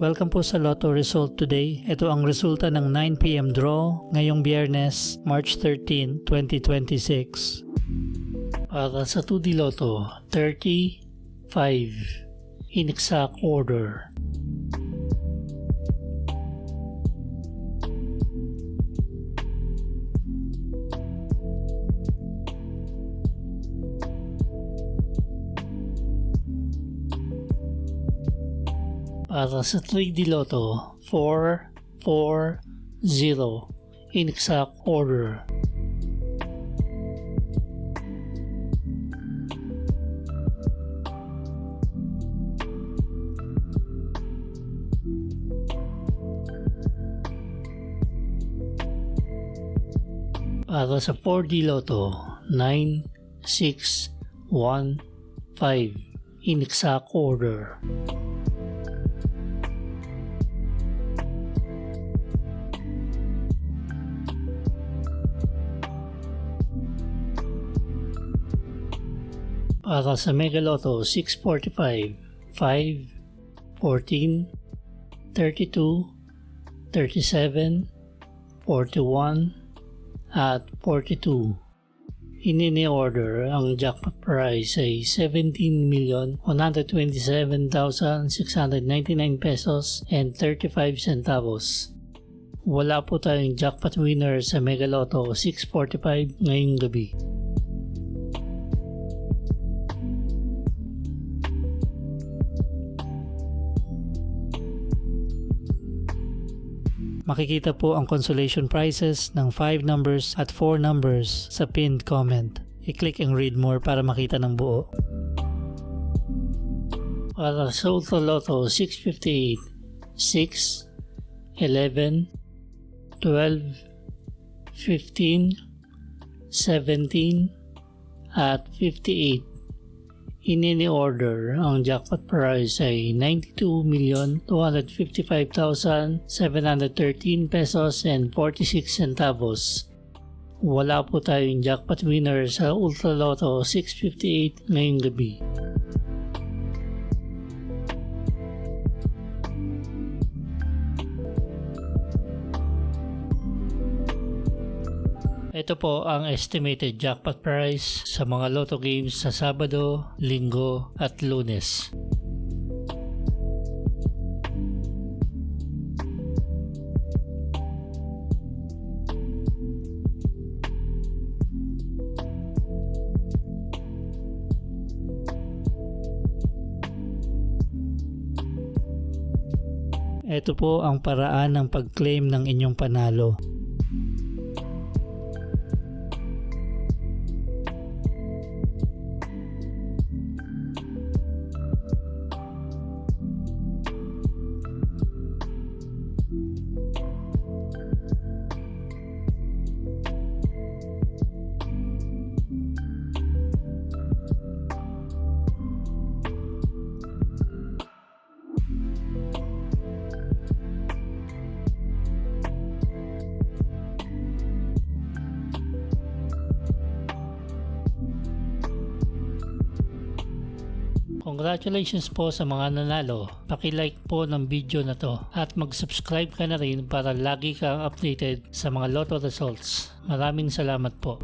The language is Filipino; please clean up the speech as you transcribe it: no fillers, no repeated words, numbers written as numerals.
Welcome po sa Lotto Result Today. Ito ang resulta ng 9 PM draw ngayong Biyernes, March 13, 2026. Para sa 2D Lotto, 35 in exact order. Para sa 3D Lotto, 440 in exact order. Para sa 4D Lotto, 9615 in exact order. Para sa Mega Lotto, 645, 5, 14, 32, 37, 41, at 42. In-order, ang jackpot prize ay 17,127,699 pesos and 35 centavos. Wala po tayong jackpot winner sa Mega Lotto 645 ngayong gabi. Makikita po ang consolation prizes ng 5 numbers at 4 numbers sa pinned comment. I-click ang read more para makita ng buo. Para sa Ultra Lotto 658, 6, 11, 12, 15, 17, at 58. In any order, ang jackpot prize ay 92,255,713 pesos and 46 centavos. Wala po tayong jackpot winner sa Ultra Lotto 658 ngayong gabi. Ito po ang estimated jackpot price sa mga Lotto games sa Sabado, Linggo at Lunes. Ito po ang paraan ng pag-claim ng inyong panalo. Congratulations po sa mga nanalo. Paki-like po ng video na to at mag-subscribe ka na rin para lagi kang updated sa mga Lotto results. Maraming salamat po.